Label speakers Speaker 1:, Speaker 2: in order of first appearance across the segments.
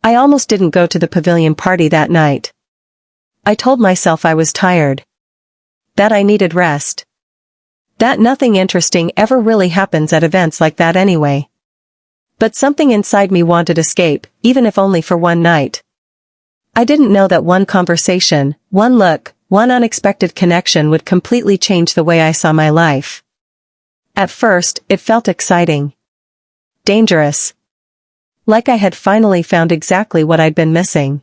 Speaker 1: I almost didn't go to the pavilion party that night. I told myself I was tired. That I needed rest. That nothing interesting ever really happens at events like that anyway. But something inside me wanted escape, even if only for one night. I didn't know that one conversation, one look, one unexpected connection would completely change the way I saw my life. At first, it felt exciting. Dangerous. Like I had finally found exactly what I'd been missing.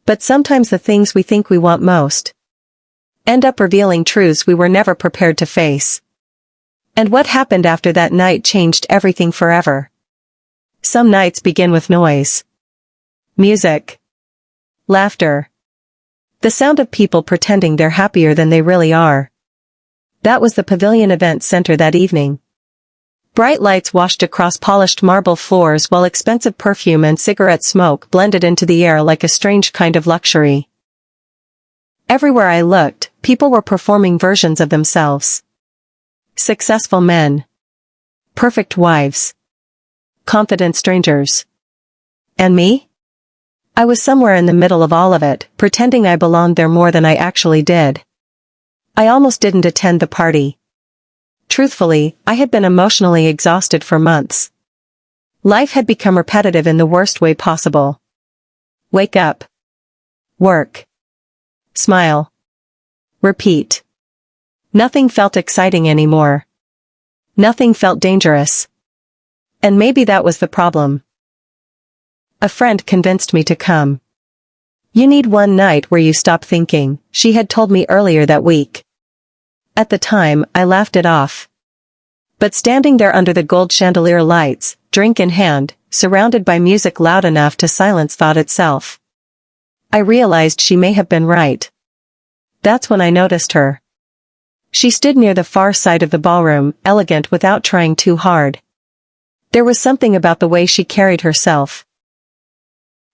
Speaker 1: But sometimes the things we think we want most end up revealing truths we were never prepared to face. And what happened after that night changed everything forever. Some nights begin with noise. Music. Laughter. The sound of people pretending they're happier than they really are. That was the Pavilion Event Centre that evening. Bright lights washed across polished marble floors while expensive perfume and cigarette smoke blended into the air like a strange kind of luxury. Everywhere I looked, people were performing versions of themselves. Successful men. Perfect wives. Confident strangers. And me? I was somewhere in the middle of all of it, pretending I belonged there more than I actually did. I almost didn't attend the party. Truthfully, I had been emotionally exhausted for months. Life had become repetitive in the worst way possible. Wake up. Work. Smile. Repeat. Nothing felt exciting anymore. Nothing felt dangerous. And maybe that was the problem. A friend convinced me to come. You need one night where you stop thinking, she had told me earlier that week. At the time, I laughed it off. But standing there under the gold chandelier lights, drink in hand, surrounded by music loud enough to silence thought itself, I realized she may have been right. That's when I noticed her. She stood near the far side of the ballroom, elegant without trying too hard. There was something about the way she carried herself.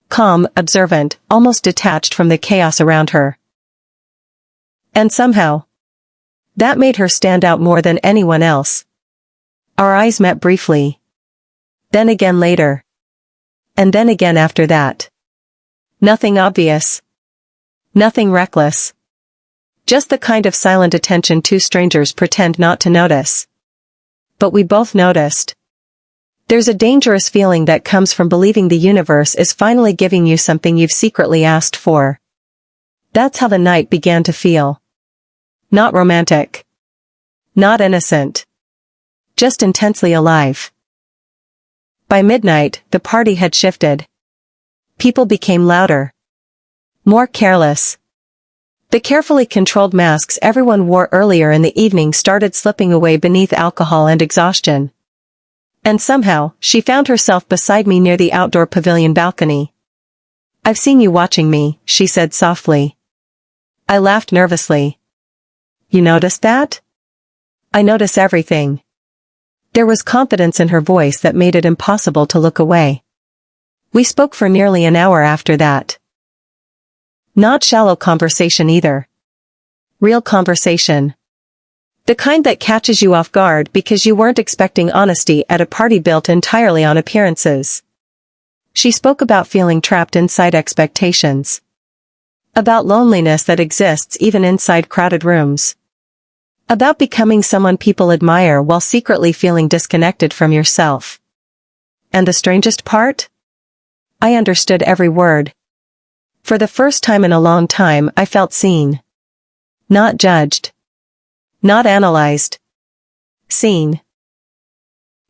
Speaker 1: Calm, observant, almost detached from the chaos around her. And somehow, that made her stand out more than anyone else. Our eyes met briefly. Then again later. And then again after that. Nothing obvious. Nothing reckless. Just the kind of silent attention two strangers pretend not to notice. But we both noticed. There's a dangerous feeling that comes from believing the universe is finally giving you something you've secretly asked for. That's how the night began to feel. Not romantic. Not innocent. Just intensely alive. By midnight, the party had shifted. People became louder. More careless. The carefully controlled masks everyone wore earlier in the evening started slipping away beneath alcohol and exhaustion. And somehow, she found herself beside me near the outdoor pavilion balcony. I've seen you watching me, she said softly. I laughed nervously. You noticed that? I notice everything. There was confidence in her voice that made it impossible to look away. We spoke for nearly an hour after that. Not shallow conversation either. Real conversation. The kind that catches you off guard because you weren't expecting honesty at a party built entirely on appearances. She spoke about feeling trapped inside expectations. About loneliness that exists even inside crowded rooms. About becoming someone people admire while secretly feeling disconnected from yourself. And the strangest part? I understood every word. For the first time in a long time, I felt seen. Not judged. Not analyzed. Seen.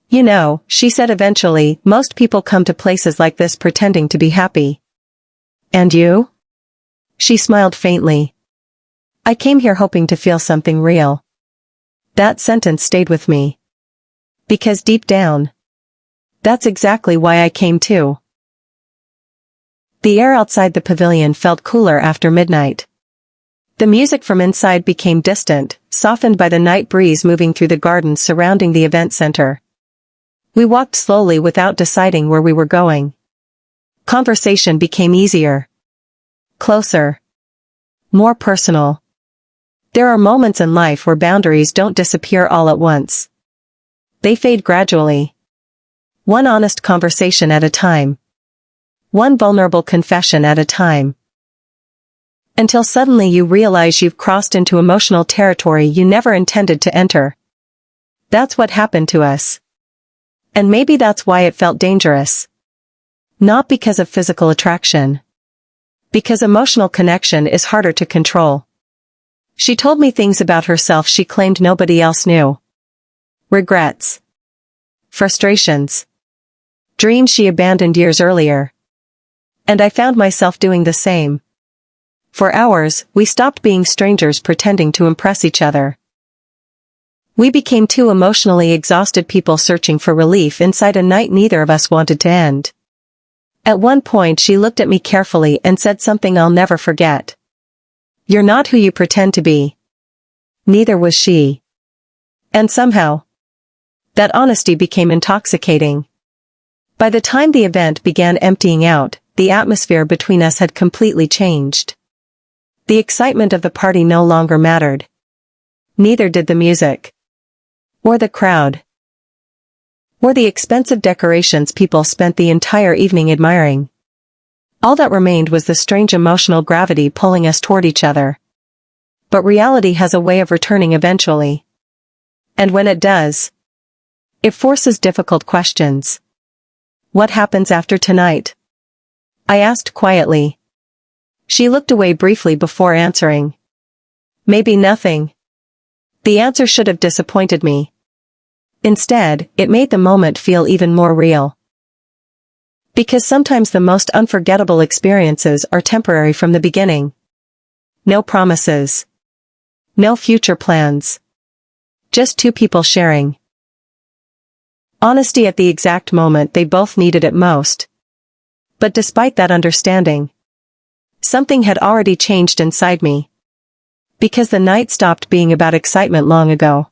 Speaker 1: You know, she said eventually, most people come to places like this pretending to be happy. And you? She smiled faintly. I came here hoping to feel something real. That sentence stayed with me. Because deep down, that's exactly why I came too. The air outside the pavilion felt cooler after midnight. The music from inside became distant, softened by the night breeze moving through the gardens surrounding the event center. We walked slowly without deciding where we were going. Conversation became easier. Closer. More personal. There are moments in life where boundaries don't disappear all at once. They fade gradually. One honest conversation at a time. One vulnerable confession at a time. Until suddenly you realize you've crossed into emotional territory you never intended to enter. That's what happened to us. And maybe that's why it felt dangerous. Not because of physical attraction. Because emotional connection is harder to control. She told me things about herself she claimed nobody else knew. Regrets. Frustrations. Dreams she abandoned years earlier. And I found myself doing the same. For hours, we stopped being strangers pretending to impress each other. We became two emotionally exhausted people searching for relief inside a night neither of us wanted to end. At one point she looked at me carefully and said something I'll never forget. "You're not who you pretend to be." Neither was she. And somehow, that honesty became intoxicating. By the time the event began emptying out, the atmosphere between us had completely changed. The excitement of the party no longer mattered. Neither did the music. Or the crowd. Or the expensive decorations people spent the entire evening admiring. All that remained was the strange emotional gravity pulling us toward each other. But reality has a way of returning eventually. And when it does, it forces difficult questions. "What happens after tonight?" I asked quietly. She looked away briefly before answering. "Maybe nothing." The answer should have disappointed me. Instead, it made the moment feel even more real. Because sometimes the most unforgettable experiences are temporary from the beginning. No promises. No future plans. Just two people sharing. Honesty at the exact moment they both needed it most. But despite that understanding, something had already changed inside me. Because the night stopped being about excitement long ago.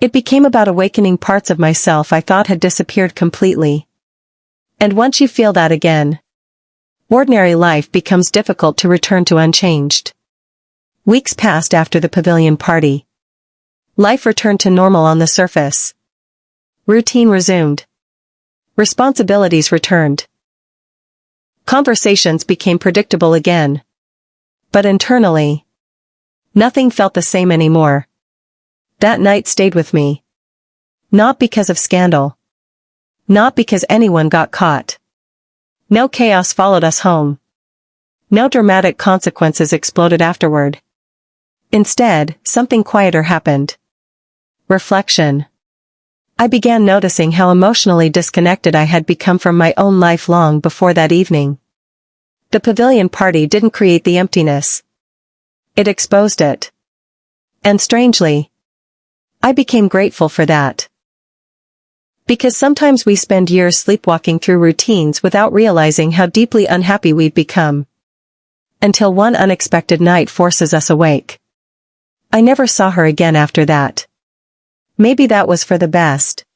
Speaker 1: It became about awakening parts of myself I thought had disappeared completely. And once you feel that again, ordinary life becomes difficult to return to unchanged. Weeks passed after the pavilion party. Life returned to normal on the surface. Routine resumed. Responsibilities returned. Conversations became predictable again. But internally, nothing felt the same anymore. That night stayed with me. Not because of scandal. Not because anyone got caught. No chaos followed us home. No dramatic consequences exploded afterward. Instead, something quieter happened. Reflection. I began noticing how emotionally disconnected I had become from my own life long before that evening. The pavilion party didn't create the emptiness. It exposed it. And strangely, I became grateful for that. Because sometimes we spend years sleepwalking through routines without realizing how deeply unhappy we've become. Until one unexpected night forces us awake. I never saw her again after that. Maybe that was for the best.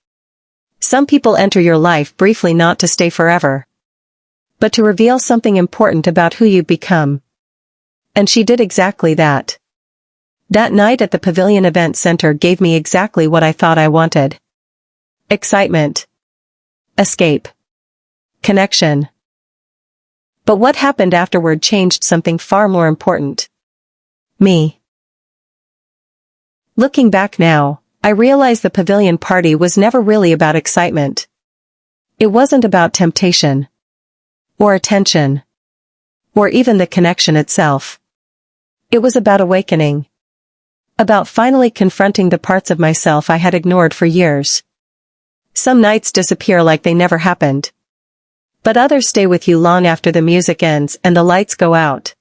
Speaker 1: Some people enter your life briefly not to stay forever, but to reveal something important about who you've become. And she did exactly that. That night at the Pavilion Event Centre gave me exactly what I thought I wanted. Excitement. Escape. Connection. But what happened afterward changed something far more important. Me. Looking back now, I realize the pavilion party was never really about excitement. It wasn't about temptation. Or attention. Or even the connection itself. It was about awakening. About finally confronting the parts of myself I had ignored for years. Some nights disappear like they never happened. But others stay with you long after the music ends and the lights go out.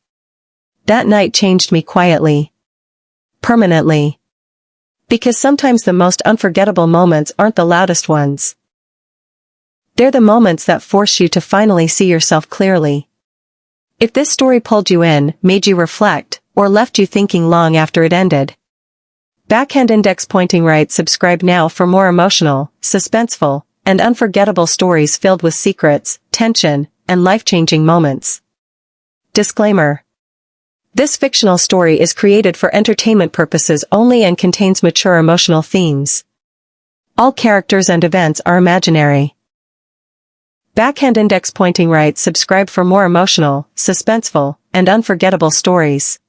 Speaker 1: That night changed me quietly. Permanently. Because sometimes the most unforgettable moments aren't the loudest ones. They're the moments that force you to finally see yourself clearly. If this story pulled you in, made you reflect, or left you thinking long after it ended, backhand index pointing right, subscribe now for more emotional, suspenseful, and unforgettable stories filled with secrets, tension, and life-changing moments. Disclaimer. This fictional story is created for entertainment purposes only and contains mature emotional themes. All characters and events are imaginary. Backhand index pointing right. Subscribe for more emotional, suspenseful, and unforgettable stories.